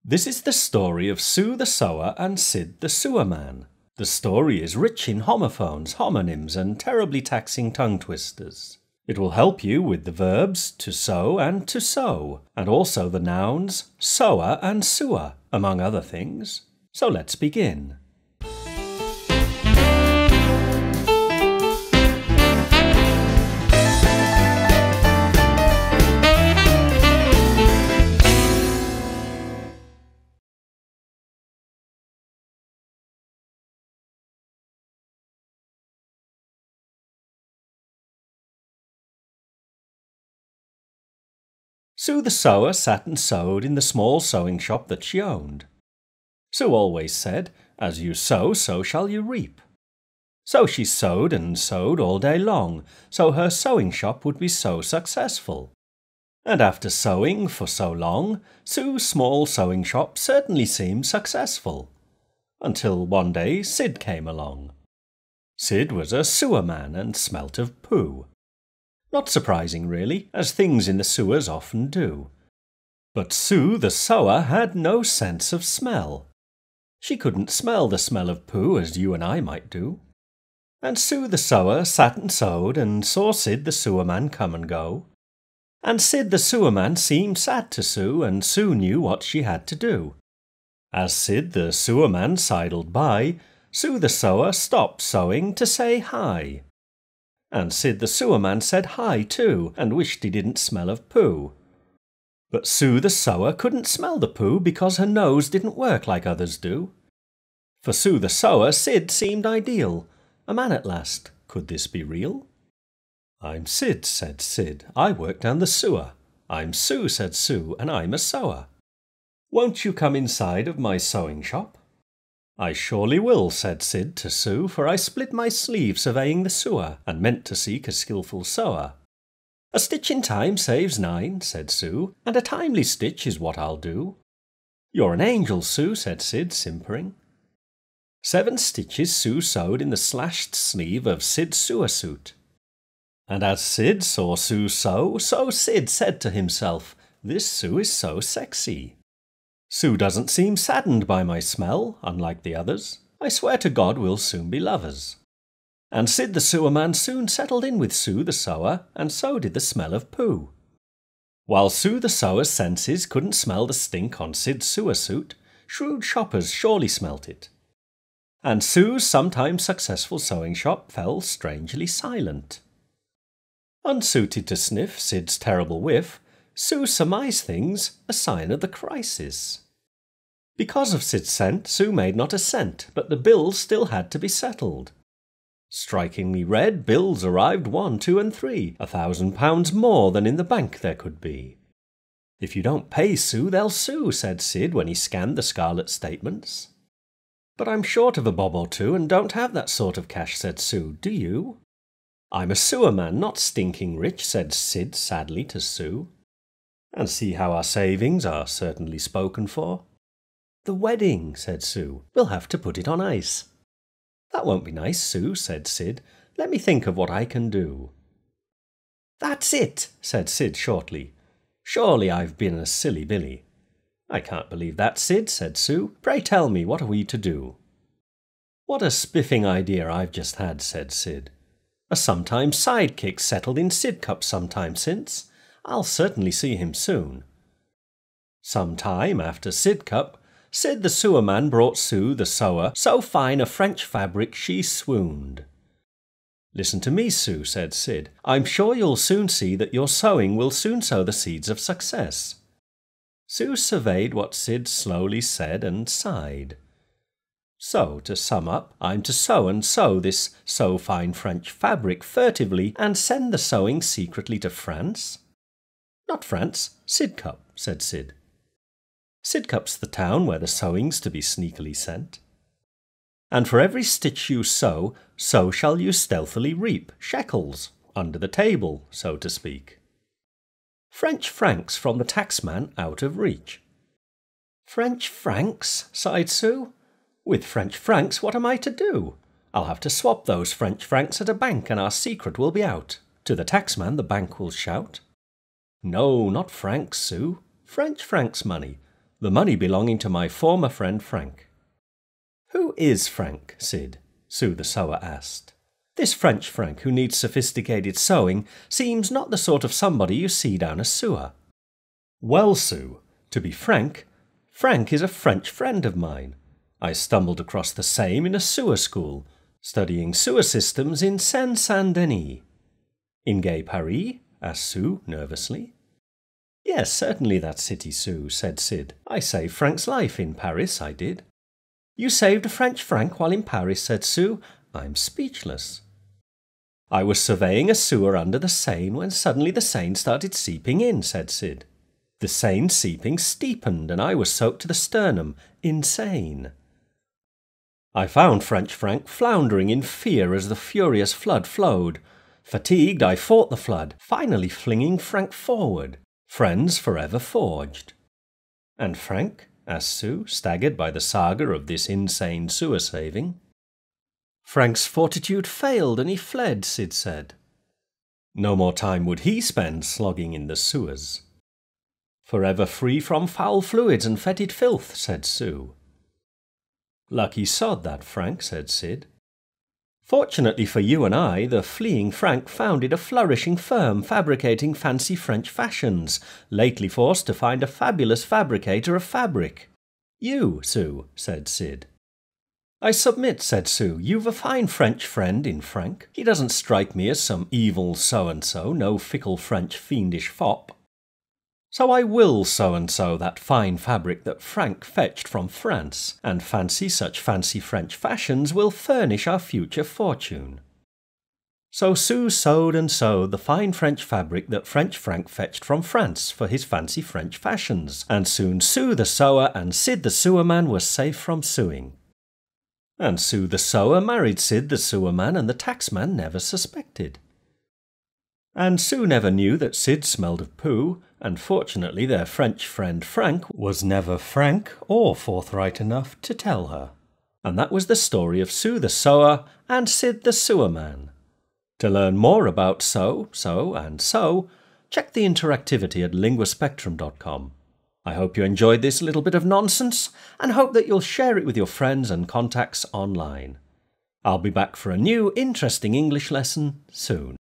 This is the story of Sue the Sower and Sid the Sewer Man. The story is rich in homophones, homonyms, and terribly taxing tongue twisters. It will help you with the verbs to sow and to sow, and also the nouns sower and sewer, among other things. So let's begin. Sue the Sower sat and sewed in the small sewing shop that she owned. Sue always said, "As you sow, so shall you reap." So she sewed and sewed all day long, so her sewing shop would be so successful. And after sewing for so long, Sue's small sewing shop certainly seemed successful. Until one day Sid came along. Sid was a sewer man and smelt of poo. Not surprising, really, as things in the sewers often do. But Sue the Sower had no sense of smell. She couldn't smell the smell of poo as you and I might do. And Sue the Sower sat and sewed and saw Sid the Sewer Man come and go. And Sid the Sewer Man seemed sad to Sue, and Sue knew what she had to do. As Sid the Sewer Man sidled by, Sue the Sower stopped sewing to say hi. And Sid the Sewer Man said hi too, and wished he didn't smell of poo. But Sue the Sower couldn't smell the poo because her nose didn't work like others do. For Sue the Sower, Sid seemed ideal. A man at last. Could this be real? "I'm Sid," said Sid. "I work down the sewer." "I'm Sue," said Sue, "and I'm a sewer." "Won't you come inside of my sewing shop?" "I surely will," said Sid to Sue, "for I split my sleeve surveying the sewer, and meant to seek a skilful sewer." "A stitch in time saves 9, said Sue, "and a timely stitch is what I'll do." "You're an angel, Sue," said Sid, simpering. 7 stitches Sue sewed in the slashed sleeve of Sid's sewer suit. And as Sid saw Sue sew, so Sid said to himself, "This Sue is so sexy. Sue doesn't seem saddened by my smell, unlike the others. I swear to God we'll soon be lovers." And Sid the Sewer Man soon settled in with Sue the Sower, and so did the smell of poo. While Sue the Sower's senses couldn't smell the stink on Sid's sewer suit, shrewd shoppers surely smelt it. And Sue's sometimes successful sewing shop fell strangely silent. Unsuited to sniff Sid's terrible whiff, Sue surmised things a sign of the crisis. Because of Sid's scent, Sue made not a cent, but the bills still had to be settled. Strikingly red bills arrived 1, 2, and 3, £1,000 more than in the bank there could be. "If you don't pay, Sue, they'll sue," said Sid when he scanned the scarlet statements. "But I'm short of a bob or two and don't have that sort of cash," said Sue. "Do you?" "I'm a sewer man, not stinking rich," said Sid sadly to Sue. "And see how our savings are certainly spoken for." "The wedding," said Sue. "We'll have to put it on ice." "That won't be nice, Sue," said Sid. "Let me think of what I can do." "That's it," said Sid shortly. "Surely I've been a silly Billy." "I can't believe that, Sid," said Sue. "Pray tell me, what are we to do?" "What a spiffing idea I've just had," said Sid. "A sometime sidekick settled in Sidcup some time since. I'll certainly see him soon." Some time after Sidcup, Sid the Sewer Man brought Sue the Sower so fine a French fabric she swooned. "Listen to me, Sue," said Sid. "I'm sure you'll soon see that your sewing will soon sow the seeds of success." Sue surveyed what Sid slowly said and sighed. "So, to sum up, I'm to sew and sew this so fine French fabric furtively and send the sewing secretly to France?" "Not France, Sidcup," said Sid. "Sidcup's the town where the sewing's to be sneakily sent. And for every stitch you sew, so shall you stealthily reap shekels, under the table, so to speak. French francs from the taxman out of reach." "French francs?" sighed Sue. "With French francs, what am I to do? I'll have to swap those French francs at a bank and our secret will be out. To the taxman the bank will shout." "No, not francs, Sue. French francs money. the money belonging to my former friend Frank. Who is Frank, Sid? Sue the sewer asked. This French Frank who needs sophisticated sewing seems not the sort of somebody you see down a sewer. Well, Sue, to be frank, Frank is a French friend of mine. I stumbled across the same in a sewer school, studying sewer systems in Seine-Saint-Denis. In Gay Paris? Asked Sue nervously. Yes, certainly that city, Sue, said Sid. I saved Frank's life in Paris, I did. You saved a French Frank while in Paris, said Sue. I'm speechless. I was surveying a sewer under the Seine when suddenly the Seine started seeping in, said Sid. The Seine seeping steepened and I was soaked to the sternum. Insane. I found French Frank floundering in fear as the furious flood flowed. Fatigued, I fought the flood, finally flinging Frank forward. Friends forever forged. And Frank? Asked Sue, staggered by the saga of this insane sewer saving. Frank's fortitude failed and he fled, Sid said. No more time would he spend slogging in the sewers. Forever free from foul fluids and fetid filth, said Sue. Lucky sod that Frank, said Sid. Fortunately for you and I, the fleeing Frank founded a flourishing firm fabricating fancy French fashions, lately forced to find a fabulous fabricator of fabric. You, Sue, said Sid. I submit, said Sue, you've a fine French friend in Frank. He doesn't strike me as some evil so-and-so, no fickle French fiendish fop. So I will so-and-so that fine fabric that Frank fetched from France, and fancy such fancy French fashions will furnish our future fortune. So Sue sewed and sewed the fine French fabric that French Frank fetched from France for his fancy French fashions, and soon Sue the sewer and Sid the sewerman were safe from suing. And Sue the sewer married Sid the sewerman, and the taxman never suspected. And Sue never knew that Sid smelled of poo, and fortunately their French friend Frank was never frank or forthright enough to tell her. And that was the story of Sue the sewer and Sid the sewerman. To learn more about sew, and sew, check the interactivity at linguaspectrum.com. I hope you enjoyed this little bit of nonsense, and hope that you'll share it with your friends and contacts online. I'll be back for a new interesting English lesson soon.